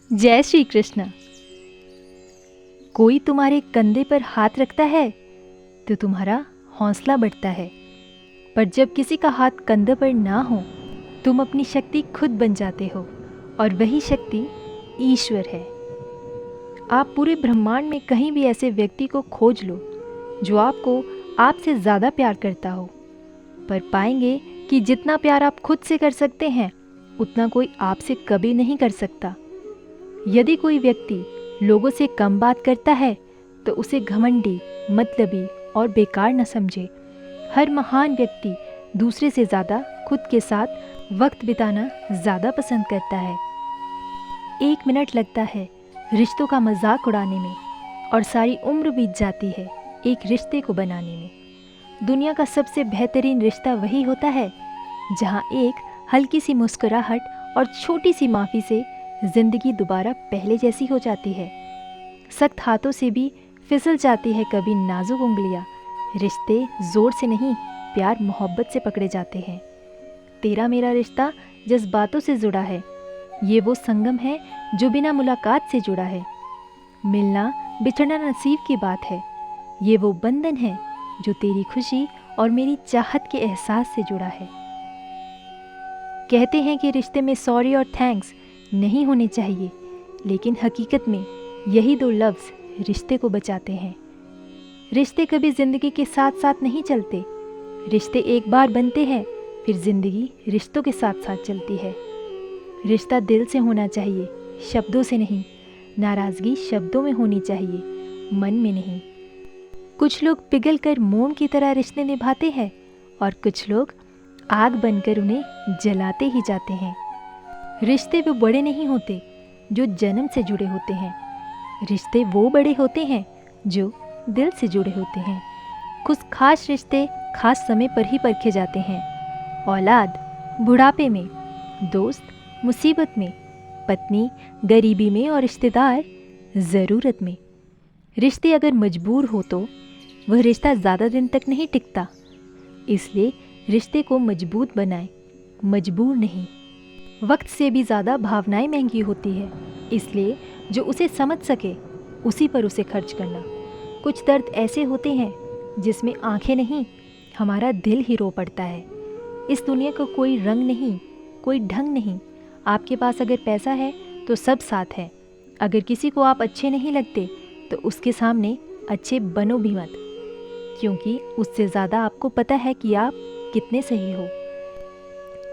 जय श्री कृष्ण। कोई तुम्हारे कंधे पर हाथ रखता है तो तुम्हारा हौसला बढ़ता है, पर जब किसी का हाथ कंधे पर ना हो तुम अपनी शक्ति खुद बन जाते हो, और वही शक्ति ईश्वर है। आप पूरे ब्रह्मांड में कहीं भी ऐसे व्यक्ति को खोज लो जो आपको आपसे ज़्यादा प्यार करता हो, पर पाएंगे कि जितना प्यार आप खुद से कर सकते हैं उतना कोई आपसे कभी नहीं कर सकता। यदि कोई व्यक्ति लोगों से कम बात करता है तो उसे घमंडी, मतलबी और बेकार न समझे। हर महान व्यक्ति दूसरे से ज़्यादा खुद के साथ वक्त बिताना ज़्यादा पसंद करता है। 1 मिनट लगता है रिश्तों का मजाक उड़ाने में और सारी उम्र बीत जाती है एक रिश्ते को बनाने में। दुनिया का सबसे बेहतरीन रिश्ता वही होता है जहाँ एक हल्की सी मुस्कुराहट और छोटी सी माफ़ी से जिंदगी दोबारा पहले जैसी हो जाती है। सख्त हाथों से भी फिसल जाती है कभी नाजुक उंगलियां। रिश्ते जोर से नहीं, प्यार मोहब्बत से पकड़े जाते हैं। तेरा मेरा रिश्ता जज्बातों से जुड़ा है। ये वो संगम है जो बिना मुलाकात से जुड़ा है। मिलना बिछड़ना नसीब की बात है। ये वो बंधन है जो तेरी खुशी और मेरी चाहत के एहसास से जुड़ा है। कहते हैं कि रिश्ते में सॉरी और थैंक्स नहीं होने चाहिए, लेकिन हकीकत में यही 2 लफ्ज़ रिश्ते को बचाते हैं। रिश्ते कभी ज़िंदगी के साथ साथ नहीं चलते। रिश्ते एक बार बनते हैं, फिर ज़िंदगी रिश्तों के साथ साथ चलती है। रिश्ता दिल से होना चाहिए, शब्दों से नहीं। नाराज़गी शब्दों में होनी चाहिए, मन में नहीं। कुछ लोग पिघल कर मोम की तरह रिश्ते निभाते हैं और कुछ लोग आग बनकर उन्हें जलाते ही जाते हैं। रिश्ते वो बड़े नहीं होते जो जन्म से जुड़े होते हैं। रिश्ते वो बड़े होते हैं जो दिल से जुड़े होते हैं। कुछ खास रिश्ते खास समय पर ही परखे जाते हैं। औलाद बुढ़ापे में, दोस्त मुसीबत में, पत्नी गरीबी में और रिश्तेदार ज़रूरत में। रिश्ते अगर मजबूर हो तो वह रिश्ता ज़्यादा दिन तक नहीं टिकता। इसलिए रिश्ते को मजबूत बनाएं, मजबूर नहीं। वक्त से भी ज़्यादा भावनाएं महंगी होती है, इसलिए जो उसे समझ सके उसी पर उसे खर्च करना। कुछ दर्द ऐसे होते हैं जिसमें आंखें नहीं, हमारा दिल ही रो पड़ता है। इस दुनिया का कोई रंग नहीं, कोई ढंग नहीं। आपके पास अगर पैसा है तो सब साथ है। अगर किसी को आप अच्छे नहीं लगते तो उसके सामने अच्छे बनो भी मत, क्योंकि उससे ज़्यादा आपको पता है कि आप कितने सही हो।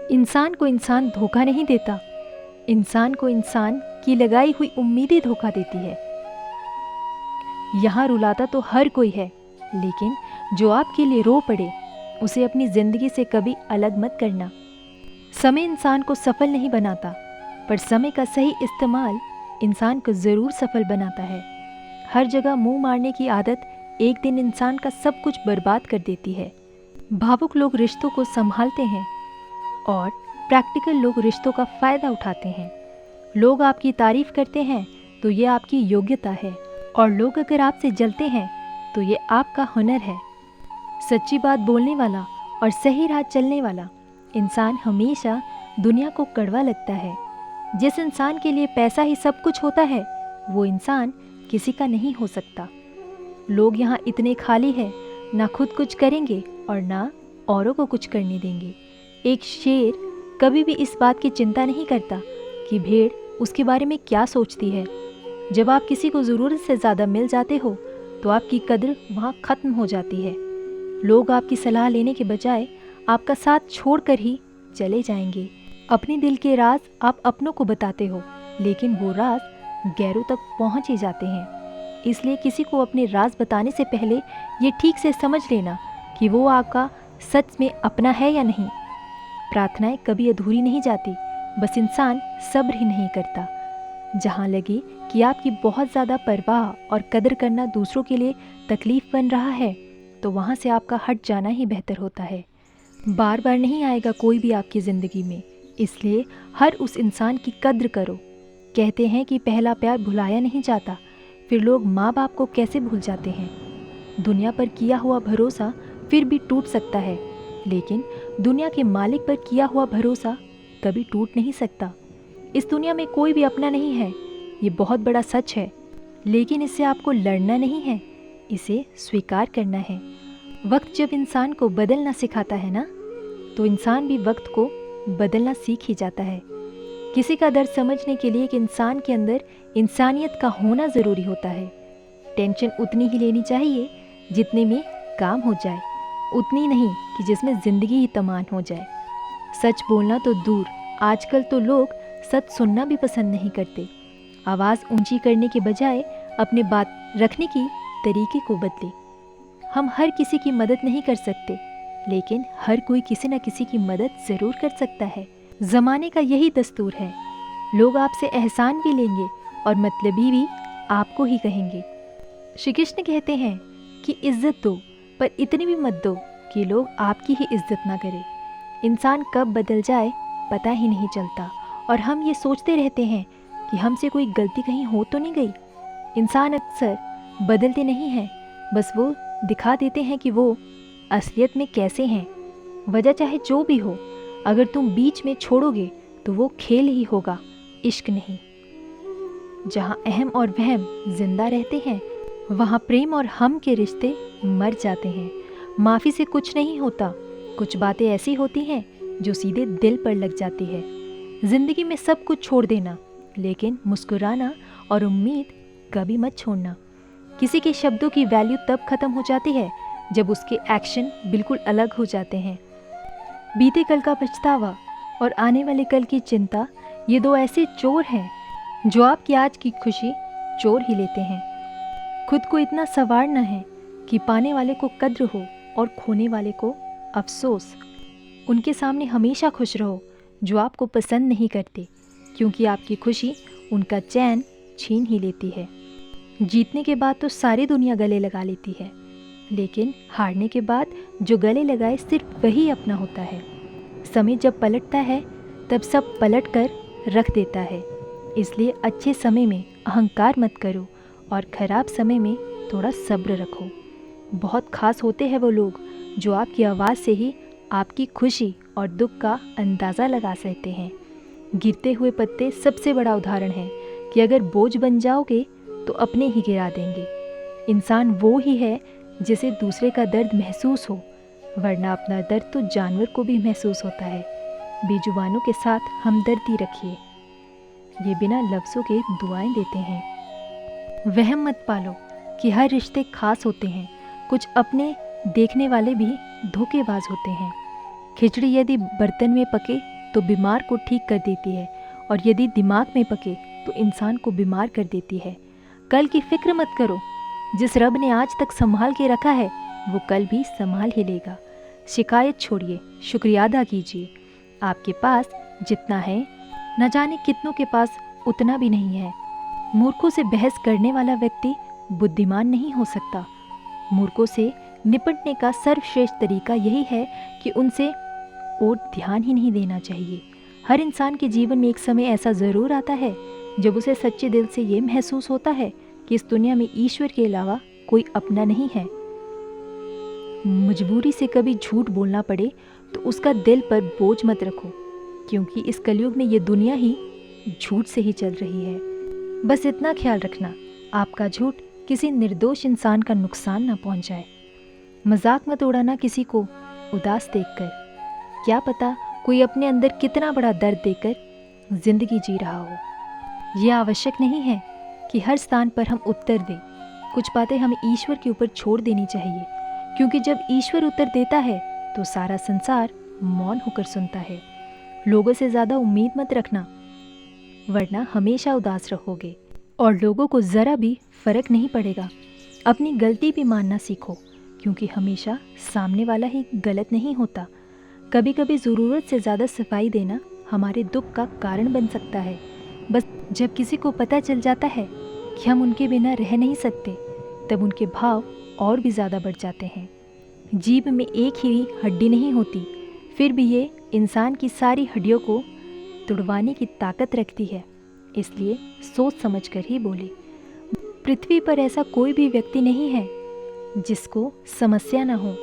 इंसान को इंसान धोखा नहीं देता, इंसान को इंसान की लगाई हुई उम्मीदें धोखा देती है। यहाँ रुलाता तो हर कोई है, लेकिन जो आपके लिए रो पड़े उसे अपनी ज़िंदगी से कभी अलग मत करना। समय इंसान को सफल नहीं बनाता, पर समय का सही इस्तेमाल इंसान को ज़रूर सफल बनाता है। हर जगह मुंह मारने की आदत एक दिन इंसान का सब कुछ बर्बाद कर देती है। भावुक लोग रिश्तों को संभालते हैं और प्रैक्टिकल लोग रिश्तों का फ़ायदा उठाते हैं। लोग आपकी तारीफ़ करते हैं तो ये आपकी योग्यता है, और लोग अगर आपसे जलते हैं तो ये आपका हुनर है। सच्ची बात बोलने वाला और सही राह चलने वाला इंसान हमेशा दुनिया को कड़वा लगता है। जिस इंसान के लिए पैसा ही सब कुछ होता है वो इंसान किसी का नहीं हो सकता। लोग यहाँ इतने खाली हैं, ना खुद कुछ करेंगे और ना औरों को कुछ करने देंगे। एक शेर कभी भी इस बात की चिंता नहीं करता कि भेड़ उसके बारे में क्या सोचती है। जब आप किसी को ज़रूरत से ज़्यादा मिल जाते हो तो आपकी कद्र वहाँ ख़त्म हो जाती है। लोग आपकी सलाह लेने के बजाय आपका साथ छोड़कर ही चले जाएंगे। अपने दिल के राज आप अपनों को बताते हो, लेकिन वो राज गैरों तक पहुँच ही जाते हैं। इसलिए किसी को अपने राज बताने से पहले ये ठीक से समझ लेना कि वो आपका सच में अपना है या नहीं। प्रार्थनाएं कभी अधूरी नहीं जाती, बस इंसान सब्र ही नहीं करता। जहाँ लगे कि आपकी बहुत ज़्यादा परवाह और कदर करना दूसरों के लिए तकलीफ़ बन रहा है, तो वहाँ से आपका हट जाना ही बेहतर होता है। बार बार नहीं आएगा कोई भी आपकी ज़िंदगी में, इसलिए हर उस इंसान की कद्र करो। कहते हैं कि पहला प्यार भुलाया नहीं जाता, फिर लोग माँ बाप को कैसे भूल जाते हैं। दुनिया पर किया हुआ भरोसा फिर भी टूट सकता है, लेकिन दुनिया के मालिक पर किया हुआ भरोसा कभी टूट नहीं सकता। इस दुनिया में कोई भी अपना नहीं है, ये बहुत बड़ा सच है, लेकिन इससे आपको लड़ना नहीं है, इसे स्वीकार करना है। वक्त जब इंसान को बदलना सिखाता है ना, तो इंसान भी वक्त को बदलना सीख ही जाता है। किसी का दर्द समझने के लिए एक इंसान के अंदर इंसानियत का होना ज़रूरी होता है। टेंशन उतनी ही लेनी चाहिए जितने में काम हो जाए, उतनी नहीं कि जिसमें ज़िंदगी ही तमाम हो जाए। सच बोलना तो दूर, आजकल तो लोग सच सुनना भी पसंद नहीं करते। आवाज़ ऊंची करने के बजाय अपने बात रखने की तरीके को बदले। हम हर किसी की मदद नहीं कर सकते, लेकिन हर कोई किसी न किसी की मदद ज़रूर कर सकता है। ज़माने का यही दस्तूर है, लोग आपसे एहसान भी लेंगे और मतलबी भी आपको ही कहेंगे। श्री कृष्ण कहते हैं कि इज्जत दो, पर इतनी भी मत दो कि लोग आपकी ही इज्जत ना करें। इंसान कब बदल जाए पता ही नहीं चलता, और हम ये सोचते रहते हैं कि हमसे कोई गलती कहीं हो तो नहीं गई। इंसान अक्सर बदलते नहीं हैं, बस वो दिखा देते हैं कि वो असलियत में कैसे हैं। वजह चाहे जो भी हो, अगर तुम बीच में छोड़ोगे तो वो खेल ही होगा, इश्क नहीं। जहाँ अहम और वहम जिंदा रहते हैं, वहाँ प्रेम और हम के रिश्ते मर जाते हैं। माफ़ी से कुछ नहीं होता, कुछ बातें ऐसी होती हैं जो सीधे दिल पर लग जाती है। ज़िंदगी में सब कुछ छोड़ देना, लेकिन मुस्कुराना और उम्मीद कभी मत छोड़ना। किसी के शब्दों की वैल्यू तब ख़त्म हो जाती है जब उसके एक्शन बिल्कुल अलग हो जाते हैं। बीते कल का पछतावा और आने वाले कल की चिंता, ये दो ऐसे चोर हैं जो आपकी आज की खुशी चोर ही लेते हैं। खुद को इतना संवारना है कि पाने वाले को कद्र हो और खोने वाले को अफसोस। उनके सामने हमेशा खुश रहो जो आपको पसंद नहीं करते, क्योंकि आपकी खुशी उनका चैन छीन ही लेती है। जीतने के बाद तो सारी दुनिया गले लगा लेती है, लेकिन हारने के बाद जो गले लगाए सिर्फ वही अपना होता है। समय जब पलटता है तब सब पलट कर रख देता है। इसलिए अच्छे समय में अहंकार मत करो और ख़राब समय में थोड़ा सब्र रखो। बहुत खास होते हैं वो लोग जो आपकी आवाज़ से ही आपकी खुशी और दुख का अंदाज़ा लगा सकते हैं। गिरते हुए पत्ते सबसे बड़ा उदाहरण है कि अगर बोझ बन जाओगे तो अपने ही गिरा देंगे। इंसान वो ही है जिसे दूसरे का दर्द महसूस हो, वरना अपना दर्द तो जानवर को भी महसूस होता है। बेजुबानों के साथ हमदर्दी रखिए, ये बिना लफ्ज़ों के दुआएं देते हैं। वहम मत पालो कि हर रिश्ते खास होते हैं, कुछ अपने देखने वाले भी धोखेबाज होते हैं। खिचड़ी यदि बर्तन में पके तो बीमार को ठीक कर देती है, और यदि दिमाग में पके तो इंसान को बीमार कर देती है। कल की फिक्र मत करो, जिस रब ने आज तक संभाल के रखा है वो कल भी संभाल ही लेगा। शिकायत छोड़िए, शुक्रिया अदा कीजिए। आपके पास जितना है न जाने कितनों के पास उतना भी नहीं है। मूर्खों से बहस करने वाला व्यक्ति बुद्धिमान नहीं हो सकता। मूर्खों से निपटने का सर्वश्रेष्ठ तरीका यही है कि उनसे और ध्यान ही नहीं देना चाहिए। हर इंसान के जीवन में एक समय ऐसा ज़रूर आता है जब उसे सच्चे दिल से ये महसूस होता है कि इस दुनिया में ईश्वर के अलावा कोई अपना नहीं है। मजबूरी से कभी झूठ बोलना पड़े तो उसका दिल पर बोझ मत रखो, क्योंकि इस कलयुग में ये दुनिया ही झूठ से ही चल रही है। बस इतना ख्याल रखना, आपका झूठ किसी निर्दोष इंसान का नुकसान ना पहुंचाए। मजाक मत उड़ाना किसी को उदास देखकर, क्या पता कोई अपने अंदर कितना बड़ा दर्द देकर जिंदगी जी रहा हो। यह आवश्यक नहीं है कि हर स्थान पर हम उत्तर दें। कुछ बातें हमें ईश्वर के ऊपर छोड़ देनी चाहिए, क्योंकि जब ईश्वर उत्तर देता है तो सारा संसार मौन होकर सुनता है। लोगों से ज़्यादा उम्मीद मत रखना, वरना हमेशा उदास रहोगे और लोगों को ज़रा भी फ़र्क नहीं पड़ेगा। अपनी गलती भी मानना सीखो, क्योंकि हमेशा सामने वाला ही गलत नहीं होता। कभी कभी ज़रूरत से ज़्यादा सफाई देना हमारे दुख का कारण बन सकता है। बस जब किसी को पता चल जाता है कि हम उनके बिना रह नहीं सकते, तब उनके भाव और भी ज़्यादा बढ़ जाते हैं। जीभ में एक ही हड्डी नहीं होती, फिर भी ये इंसान की सारी हड्डियों को तुड़वाने की ताकत रखती है। इसलिए सोच समझ कर ही बोले। पृथ्वी पर ऐसा कोई भी व्यक्ति नहीं है जिसको समस्या ना हो,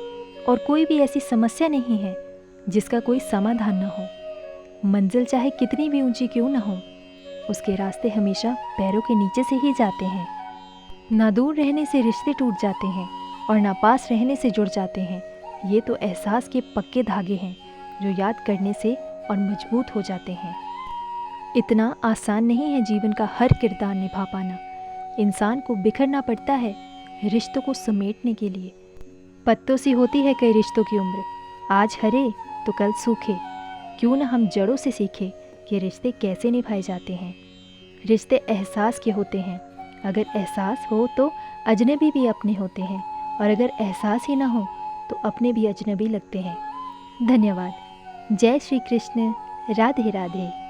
और कोई भी ऐसी समस्या नहीं है जिसका कोई समाधान ना हो। मंजिल चाहे कितनी भी ऊंची क्यों ना हो, उसके रास्ते हमेशा पैरों के नीचे से ही जाते हैं। ना दूर रहने से रिश्ते टूट जाते हैं और ना पास रहने से जुड़ जाते हैं। ये तो एहसास के पक्के धागे हैं जो याद करने से और मजबूत हो जाते हैं। इतना आसान नहीं है जीवन का हर किरदार निभा पाना। इंसान को बिखरना पड़ता है रिश्तों को समेटने के लिए। पत्तों सी होती है कई रिश्तों की उम्र, आज हरे तो कल सूखे। क्यों ना हम जड़ों से सीखें कि रिश्ते कैसे निभाए जाते हैं। रिश्ते एहसास के होते हैं, अगर एहसास हो तो अजनबी भी अपने होते हैं, और अगर एहसास ही ना हो तो अपने भी अजनबी लगते हैं। धन्यवाद। जय श्री कृष्ण। राधे राधे।